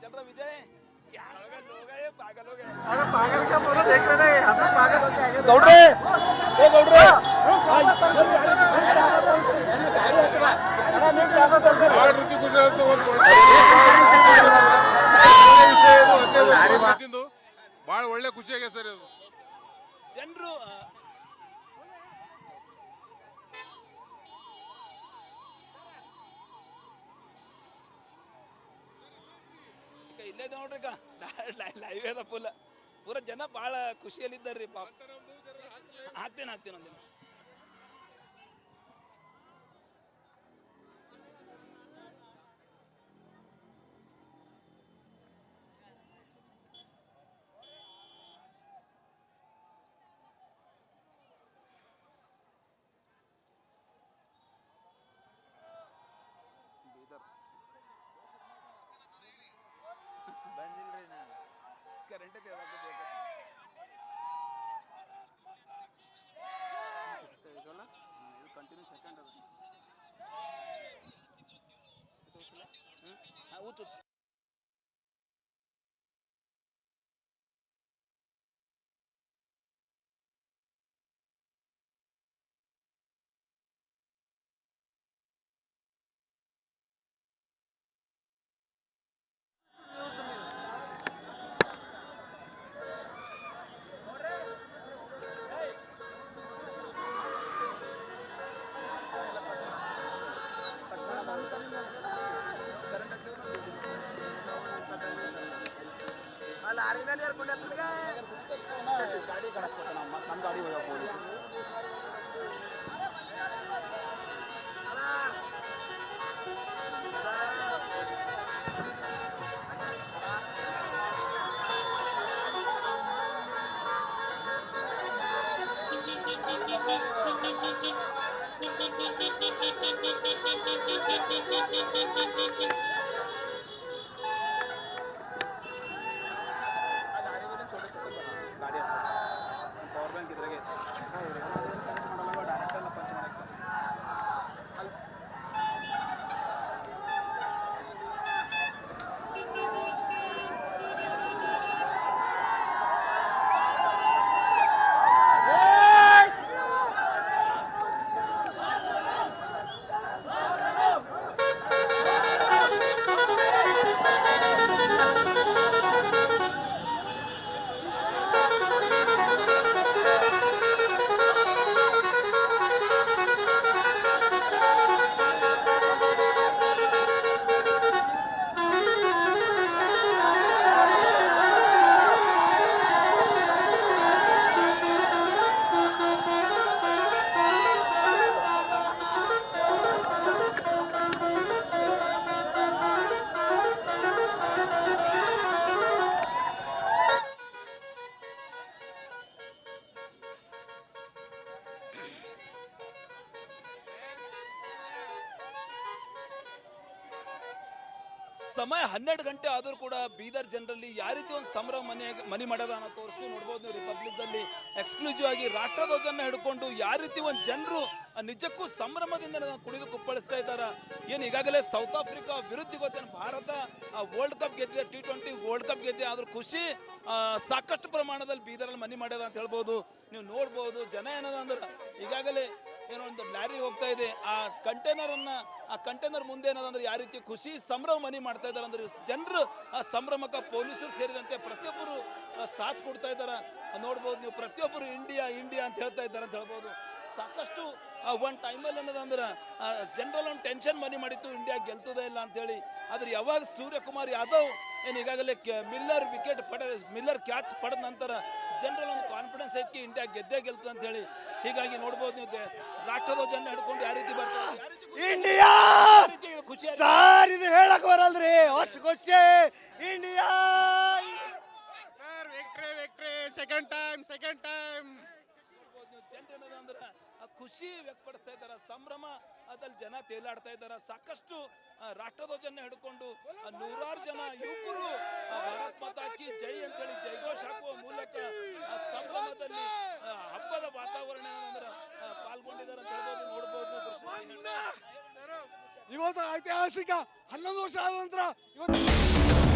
चल रहा विजय? क्या हो गया, लोग हैं ये पागल हो गए। अरे पागल क्या बोलो, देख रहे नहीं हम लोग पागल हो गए। दौड़ रहे वो दौड़ रहे ಋತಿ ಗುಜರಾತ್ ಬಹಳ ಒಳ್ಳೆ ಖುಷಿಯಾಗಿದೆ ಸರ್ ಇದು. ಜನರು ಇಲ್ಲೇ ನೋಡ್ರಿ ಲೈವ್ ಅದ ಫುಲ್ ಪೂರ ಜನ ಬಹಳ ಖುಷಿಯಲ್ಲಿದ್ದಾರ್ರಿ ಪಾಪ. ಹಾಕ್ತೇನೆ ಒಂದಿನ. ಬಂದಿಲ್ರಿ ನಾ ಕರೆಂಟ್ ಕಂಟಿನ್ಯೂ ಸೆಕೆಂಡ್ ಅದು ಗಾಡಿ ಕಳಿಸ್ಕೊತ ನಮ್ಮ ಗಾಡಿ ಹೋಗೋ ಗಾಡಿ ಪವರ್ ಬ್ಯಾಂಕ್ ಇದ್ರಾಗೆ ಡೈರೆಕ್ಟ್ ಎಲ್ಲ ಪಂಚ್ ಮಾಡಕ್ಕೆ ಸಮಯ 12 ಗಂಟೆ ಆದರೂ ಕೂಡ ಬೀದರ್ ಜನರಲ್ಲಿ ಯಾವ ರೀತಿ ಒಂದು ಸಂಭ್ರಮ ಮನೆ ಮಾಡೋದ ಅನ್ನೋ ತೋರಿಸ್ತು ನೋಡ್ಬೋದು ನೀವು. ರಿಪಬ್ಲಿಕ್ದಲ್ಲಿ ಎಕ್ಸ್ಕ್ಲೂಸಿವ್ ಆಗಿ ರಾಷ್ಟ್ರಧ್ವಜನ ಹಿಡ್ಕೊಂಡು ಯಾವ ರೀತಿ ಒಂದು ಜನರು ನಿಜಕ್ಕೂ ಸಂಭ್ರಮದಿಂದ ಕುಣಿದು ಕುಪ್ಪಳಿಸ್ತಾ ಇದ್ದಾರೆ. ಏನು ಈಗಾಗಲೇ ಸೌತ್ ಆಫ್ರಿಕಾ ವಿರುದ್ಧ ಗೊತ್ತೇನು ಭಾರತ ವರ್ಲ್ಡ್ ಕಪ್ ಗೆದ್ದಿದೆ, T20 ವರ್ಲ್ಡ್ ಕಪ್ ಗೆದ್ದೆ. ಆದ್ರೂ ಖುಷಿ ಸಾಕಷ್ಟು ಪ್ರಮಾಣದಲ್ಲಿ ಬೀದರಲ್ಲಿ ಮನೆ ಮಾಡ್ಯದ ಅಂತ ಹೇಳ್ಬೋದು. ನೀವು ನೋಡ್ಬೋದು ಜನ ಏನದ ಅಂದ್ರೆ ಈಗಾಗಲೇ ಏನೋ ಒಂದು ಲಾರಿ ಹೋಗ್ತಾ ಇದೆ, ಆ ಕಂಟೈನರ್ ಮುಂದೆ ಏನದಂದ್ರೆ ಯಾವ ರೀತಿ ಖುಷಿ ಸಂಭ್ರಮ ಮನೆ ಮಾಡ್ತಾ ಇದ್ದಾರೆ ಅಂದ್ರೆ ಜನರು ಆ ಸಂಭ್ರಮಕ್ಕೆ ಪೊಲೀಸರು ಸೇರಿದಂತೆ ಪ್ರತಿಯೊಬ್ಬರು ಸಾಥ್ ಕೊಡ್ತಾ ಇದ್ದಾರೆ. ನೋಡ್ಬೋದು ನೀವು, ಪ್ರತಿಯೊಬ್ಬರು ಇಂಡಿಯಾ ಅಂತ ಹೇಳ್ತಾ ಇದ್ದಾರೆ ಅಂತ ಹೇಳ್ಬೋದು. ಸಾಕಷ್ಟು ಒಂದು ಟೈಮಲ್ಲಿ ಅನ್ನೋದಂದ್ರೆ ಜನರಲ್ ಒಂದು ಟೆನ್ಷನ್ ಮನಿ ಮಾಡಿತ್ತು, ಇಂಡಿಯಾ ಗೆಲ್ತದೆ ಇಲ್ಲ ಅಂತೇಳಿ. ಆದ್ರೆ ಯಾವಾಗ ಸೂರ್ಯಕುಮಾರ್ ಯಾದವ್ ಏನು ಈಗಾಗಲೇ ಮಿಲ್ಲರ್ ಕ್ಯಾಚ್ ಪಡೆದ ನಂತರ ಜನರಲ್ ಒಂದು ಕಾನ್ಫಿಡೆನ್ಸ್ ಐತಿ ಇಂಡಿಯಾ ಗೆದ್ದೇ ಗೆಲ್ತದೆ ಅಂತ ಹೇಳಿ. ಹೀಗಾಗಿ ನೋಡ್ಬೋದು ನೀವು ರಾಷ್ಟ್ರಧ್ವಜನ ಹಿಡ್ಕೊಂಡು ಯಾವ ರೀತಿ ಬರ್ತಾರೆ ಇಂಡಿಯಾ ಖುಷಿ ಸರ್. ಇದು ಹೇಳಕ್ ಬರಲ್ರಿ, ಅಷ್ಟು ಖುಷಿ India sir. Victory second time ಜನರೇನಂದ್ರ ಖುಷಿ ವ್ಯಕ್ತಪಡಿಸ್ತಾ ಇದ್ದಾರೆ, ಸಂಭ್ರಮ ಅದಲ್ಲಿ ಜನ ತೇಲಾಡ್ತಾ ಇದ್ದಾರೆ. ಸಾಕಷ್ಟು ರಾಷ್ಟ್ರಧ್ವಜನ ಹಿಡ್ಕೊಂಡು ನೂರಾರು ಜನ ಯುವಕರು ಭಾರತ್ ಮಾತಾ ಕಿ ಜೈ ಅಂತೇಳಿ ಜೈಘೋಷ ಹಾಕುವ ಮೂಲಕ ಸಂಭ್ರಮದಲ್ಲಿ ಹಬ್ಬದ ವಾತಾವರಣ ಏನಂದ್ರೆ ಪಾಲ್ಗೊಂಡಿದ್ದಾರೆ ಅಂತ ಹೇಳ್ಬೋದು. ನೋಡ್ಬೋದು ಇವತ್ತು ಐತಿಹಾಸಿಕ 11 ವರ್ಷ ಆದ ನಂತರ ಇವತ್ತು